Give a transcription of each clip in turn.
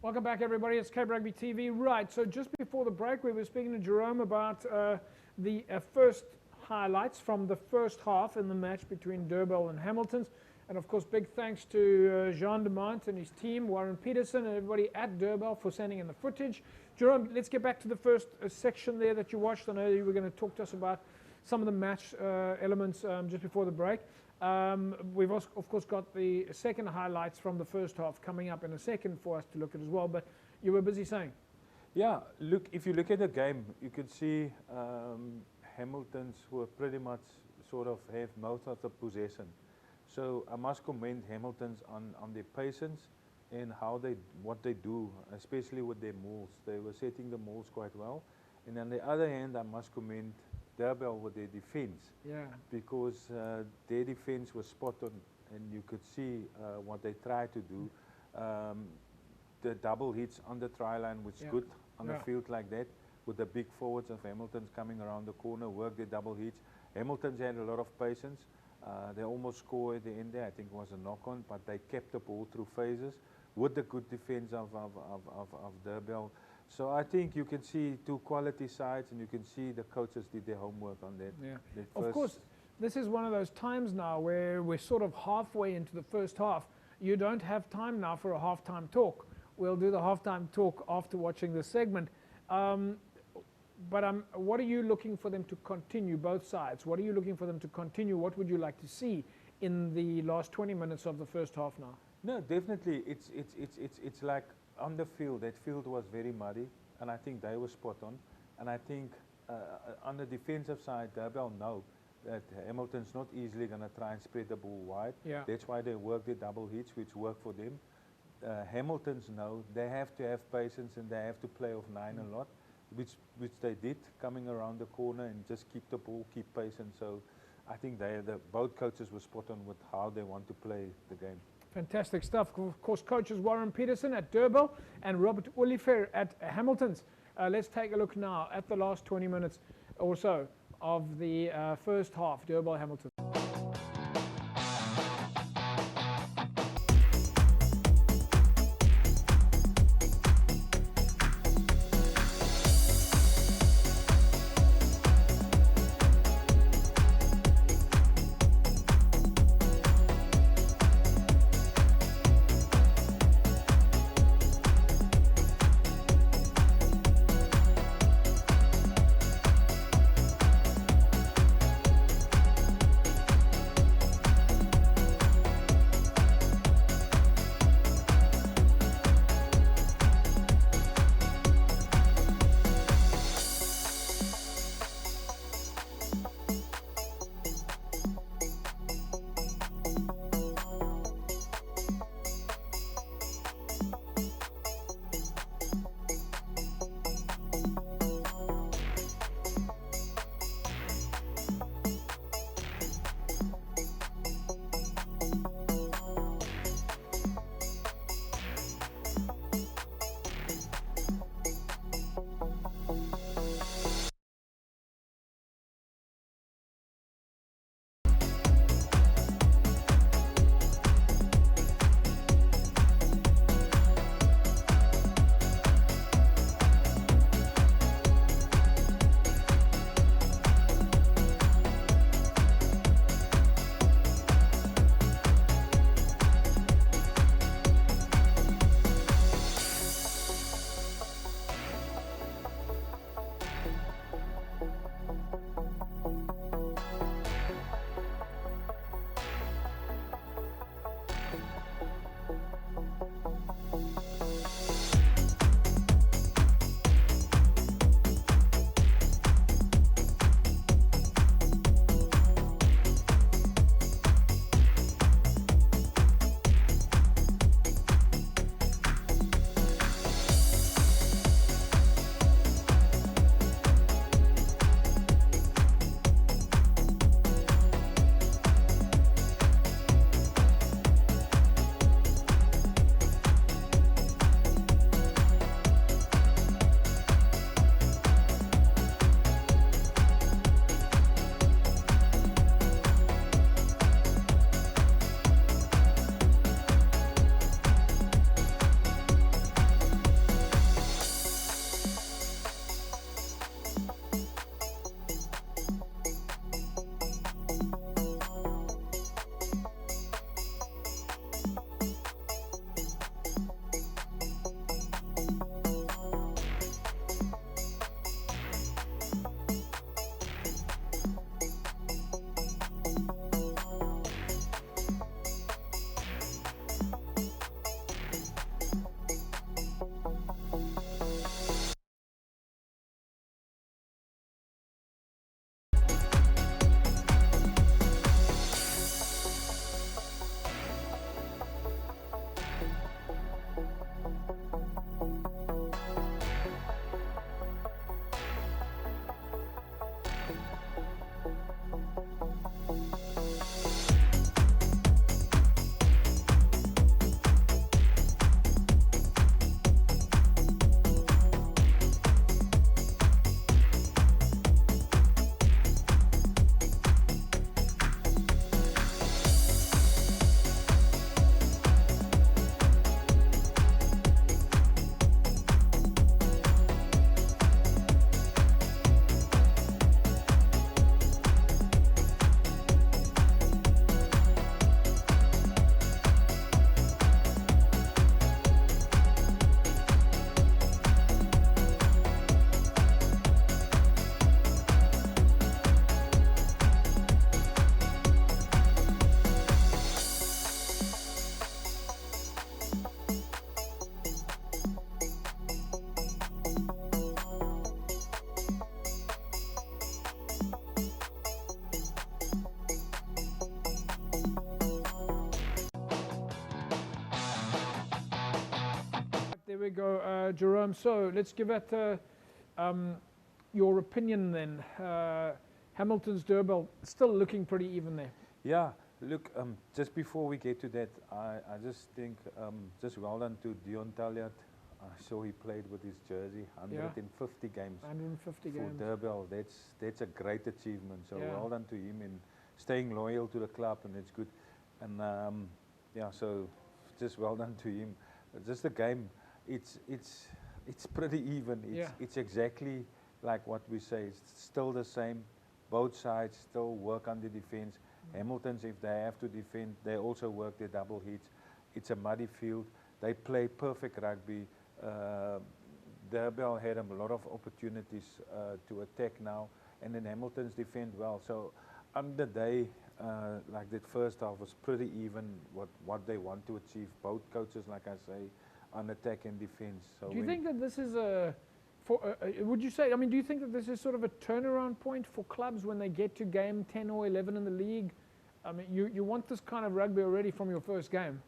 Welcome back, everybody. It's Rugby TV. Right, so just before the break, we were speaking to Jerome about the first highlights from the first half in the match between Durban and Hamiltons. And of course, big thanks to Jean Demont and his team, Warren Peterson, and everybody at Durban for sending in the footage. Jerome, let's get back to the first section there that you watched. I know you were going to talk to us about some of the match elements just before the break. We've also, of course, got the second highlights from the first half coming up in a second for us to look at as well, but you were busy saying. Yeah, look, if you look at the game, you can see Hamiltons were pretty much sort of have most of the possession. So I must commend Hamiltons on their patience and what they do, especially with their mauls. They were setting the mauls quite well. And on the other hand, I must commend Durban with their defense. Yeah. Because their defense was spot on, and you could see what they tried to do. The double hits on the try line was good on a field like that, with the big forwards of Hamilton's coming around the corner, work their double hits. Hamilton's had a lot of patience. They almost scored at the end there. I think it was a knock-on, but they kept the ball through phases with the good defense of Durban. So I think you can see two quality sides, and you can see the coaches did their homework on that. Yeah. Of course, this is one of those times now where we're sort of halfway into the first half. You don't have time now for a halftime talk. We'll do the halftime talk after watching this segment. But what are you looking for them to continue, both sides? What are you looking for them to continue? What would you like to see in the last 20 minutes of the first half now? No, definitely. It's like on the field, that field was very muddy, and I think they were spot on. And I think on the defensive side, Durban know that Hamilton's not easily going to try and spread the ball wide. Yeah. That's why they work their double hits, which work for them. Hamilton's know they have to have patience, and they have to play off 9 a lot, which they did, coming around the corner and just keep the ball, keep patient. So I think both coaches were spot on with how they want to play the game. Fantastic stuff. Of course, coaches Warren Peterson at Durban and Robert Oliver at Hamiltons. Let's take a look now at the last 20 minutes or so of the first half, Durban-Hamilton. go, Jerome. So let's give it your opinion then. Hamilton's Durban still looking pretty even there. Yeah, look, just before we get to that, I just think just well done to Dion Talliot. I saw he played with his jersey, 150 games 150 for games. Durban. That's a great achievement. So Yeah. well done to him in staying loyal to the club, and it's good. And yeah, so just well done to him. Just the game, it's pretty even. It's exactly like what we say. It's still the same. Both sides still work on the defense. Hamiltons, if they have to defend, they also work their double hits. It's a muddy field. They play perfect rugby. Durban had a lot of opportunities to attack now, and then Hamilton's defend well. So on the day, like that first half was pretty even what they want to achieve. Both coaches, like I say, on attack and defense. So do you think that this is would you say, I mean, do you think that this is sort of a turnaround point for clubs when they get to game 10 or 11 in the league? I mean, you want this kind of rugby already from your first game.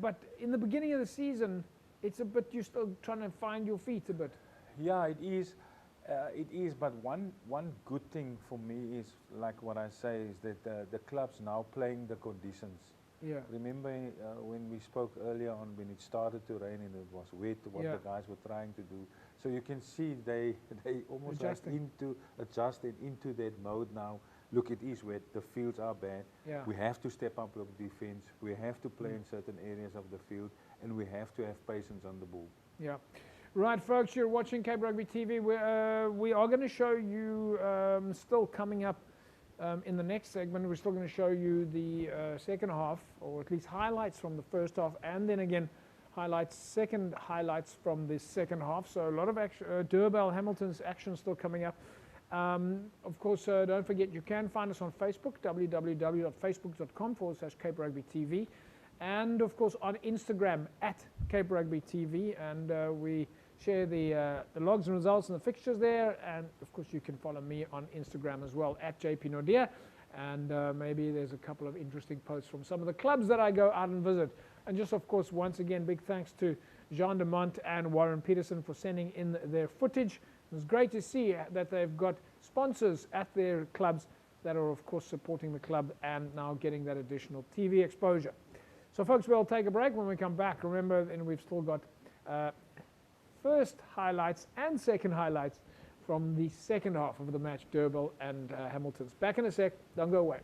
But in the beginning of the season, it's a bit, you're still trying to find your feet a bit. Yeah, it is. But one good thing for me is, like what I say, is that the club's now playing the conditions. Yeah. Remember when we spoke earlier on, when it started to rain and it was wet, what the guys were trying to do. So you can see they almost adjusted into that mode now. Look, it is wet, the fields are bad. Yeah. We have to step up with defense. We have to play in certain areas of the field, and we have to have patience on the ball. Yeah. Right, folks, you're watching Cape Rugby TV. We are going to show you, still coming up in the next segment, we're still going to show you the second half, or at least highlights from the first half, and then again, second highlights from the second half. So a lot of action, Durban Hamilton's action still coming up. Of course, don't forget, you can find us on Facebook, www.facebook.com/Cape Rugby TV. And of course on Instagram @Cape Rugby TV, and we share the logs and results and the fixtures there. And of course you can follow me on Instagram as well @JP Nordia, and maybe there's a couple of interesting posts from some of the clubs that I go out and visit. And just of course, once again, big thanks to Jean de Mont and Warren Peterson for sending in their footage. It's great to see that they've got sponsors at their clubs that are of course supporting the club and now getting that additional TV exposure. So folks, we'll take a break. When we come back, remember, and we've still got first highlights and second highlights from the second half of the match, Durban and Hamilton's. Back in a sec, don't go away.